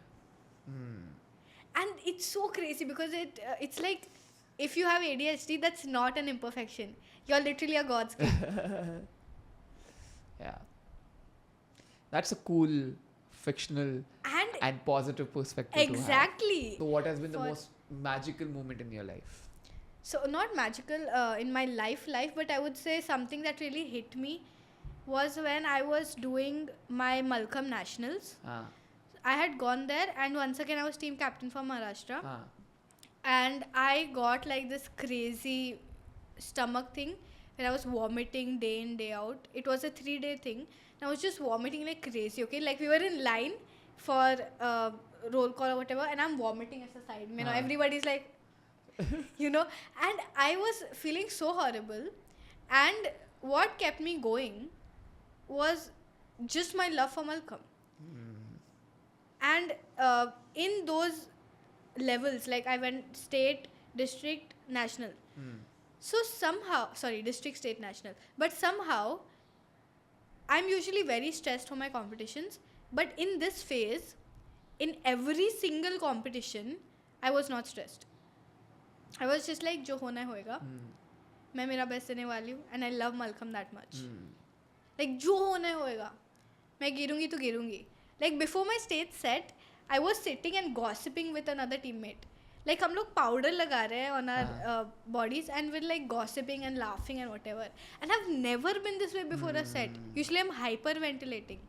And it's so crazy because it's like, if you have ADHD, that's not an imperfection. You're literally a god's kid. Yeah. That's a cool fictional and positive perspective to have. Exactly. So what has been the For- most magical moment in your life? So not magical in my life, but I would say something that really hit me was when I was doing my Mallakhamb Nationals. I had gone there, and once again I was team captain for Maharashtra, हाँ. and I got like this crazy stomach thing where I was vomiting day in day out. It was a 3-day thing, and I was just vomiting like crazy. Okay, like we were in line for roll call or whatever, and I'm vomiting as a side. You know, everybody's like, you know, and I was feeling so horrible. And what kept me going was just my love for Mallakhamb. And in those levels, like I went state, district, national. So somehow, district, state, national. But somehow, I'm usually very stressed for my competitions. But in this phase, in every single competition, I was not stressed. I was just like, जो होना है होएगा. मैं मेरा best देने वाली हूँ. And I love Mallakhamb that much. Like, जो होना है होएगा. मैं गिरूंगी तो गिरूंगी. Like, before my stage set, I was sitting and gossiping with another teammate. Like, हम लोग powder लगा रहे हैं on our bodies, and we're like gossiping and laughing and whatever. And I've never been this way before a set. Usually I'm hyperventilating.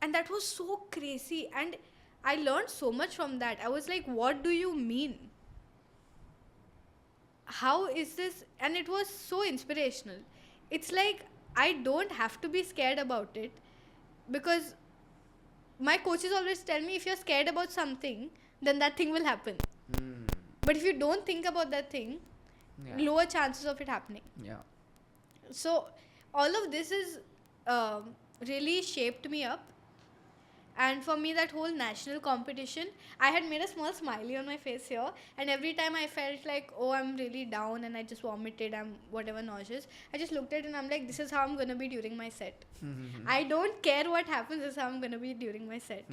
And that was so crazy. And I learned so much from that. I was like, what do you mean? How is this? And it was so inspirational. It's like, I don't have to be scared about it, because my coaches always tell me, if you're scared about something, then that thing will happen. But if you don't think about that thing, lower chances of it happening. Yeah. So all of this is really shaped me up. And for me, that whole national competition, I had made a small smiley on my face here. And every time I felt like, oh, I'm really down and I just vomited, I'm whatever nauseous, I just looked at it and I'm like, this is how I'm going to be during my set. I don't care what happens, this is how I'm going to be during my set.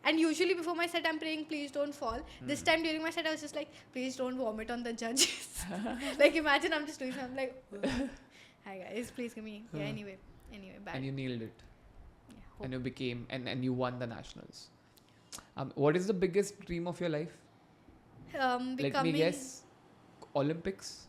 And usually before my set, I'm praying, please don't fall. This time during my set, I was just like, please don't vomit on the judges. Like, imagine I'm just doing something like, hi guys, please give me. Yeah, anyway, bad. And you nailed it. Yeah, And you became, and you won the nationals. What is the biggest dream of your life? Let me guess. Olympics?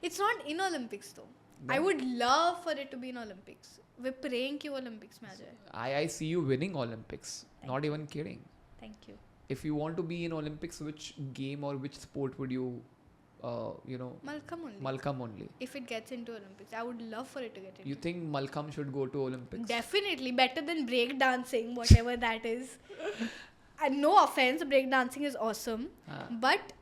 It's not in Olympics though. I would love for it to be in Olympics. We're praying कि Olympics में आ जाए. I see you winning Olympics. Not even kidding. Thank you. If you want to be in Olympics, which game or which sport would you, Mallakhamb only. If it gets into Olympics, I would love for it to get into. You think Mallakhamb should go to Olympics? Definitely better than break dancing, whatever that is. And no offense, break dancing is awesome, but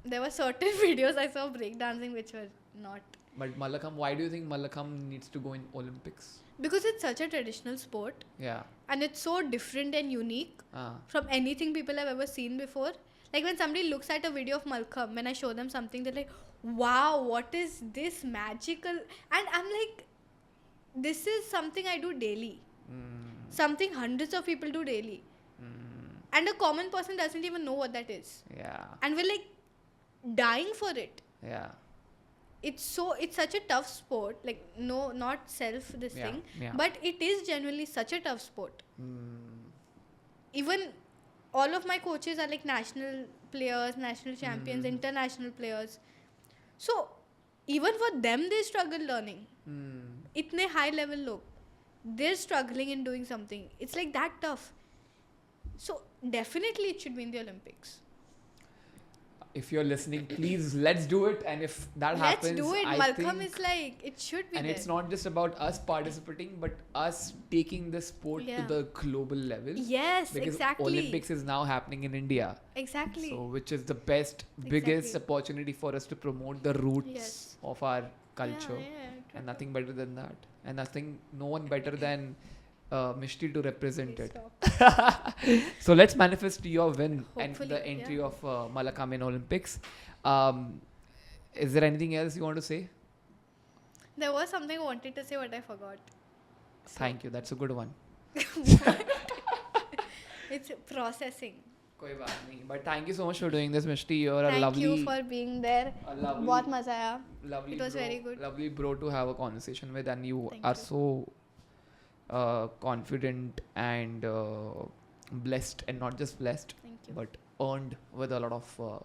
there were certain videos I saw of break dancing which were not. But Mallakhamb, why do you think Mallakhamb needs to go in Olympics? Because it's such a traditional sport. Yeah. And it's so different and unique from anything people have ever seen before. Like when somebody looks at a video of Mallakhamb, when I show them something, they're like, wow, what is this magical? And I'm like, this is something I do daily. Something hundreds of people do daily. And a common person doesn't even know what that is. Yeah. And we're like dying for it. Yeah. It's such a tough sport. Like, no, not self this thing. Yeah. But it is genuinely such a tough sport. Even all of my coaches are like national players, national champions, international players. So even for them, they struggle learning. Itne high level log, they're struggling in doing something. It's like that tough. So definitely it should be in the Olympics. If you're listening, please let's do it. And if that happens, let's do it. Mallakhamb is like, it should be and there. it's not just about us participating, but us taking the sport to the global level. Yes, because exactly. Olympics is now happening in India. Exactly. So which is the best, biggest opportunity for us to promote the roots of our culture. And nothing better than that. And no one better than Misti to represent it. So let's manifest your win. Hopefully, and the entry of Mallakhamb in Olympics. Is there anything else you want to say? There was something I wanted to say, but I forgot. Thank you. That's a good one. It's processing. कोई बात नहीं. But thank you so much for doing this, Misti. You're a lovely. Thank you for being there. बहुत मजा आया. Lovely. It was very good. Lovely bro to have a conversation with, and you are so confident and blessed, and not just blessed, but earned with a lot of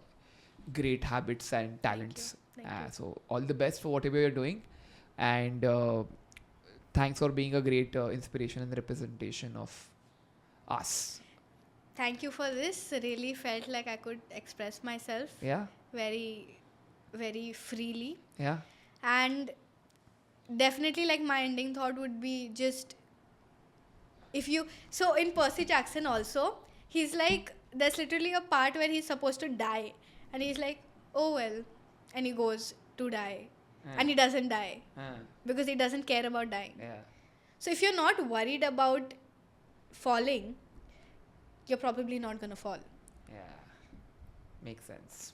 great habits and talents. Thank you. So all the best for whatever you're doing, and thanks for being a great inspiration and representation of us. Thank you for this. Really felt like I could express myself Yeah, very, very freely. yeah, And definitely, like, my ending thought would be just if you. So, in Percy Jackson, also, he's like, there's literally a part where he's supposed to die, and he's like, oh well, and he goes to die, and he doesn't die because he doesn't care about dying. yeah. So, if you're not worried about falling, you're probably not gonna fall. Yeah, makes sense.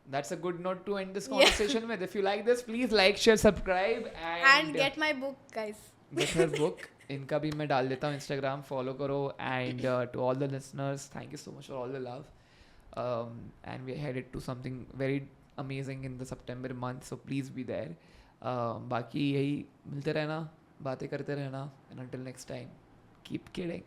That's a good note to end this Yeah. conversation with. If you like this, please like, share, subscribe, And get my book, guys. get her book. इनका भी मैं डाल देता हूँ Instagram, follow करो. And to all the listeners, thank you so much for all the love. And we're headed to something very amazing in the September month, so please be there. बाकी यही मिलते रहना, बातें करते रहना. And until next time, keep kidding.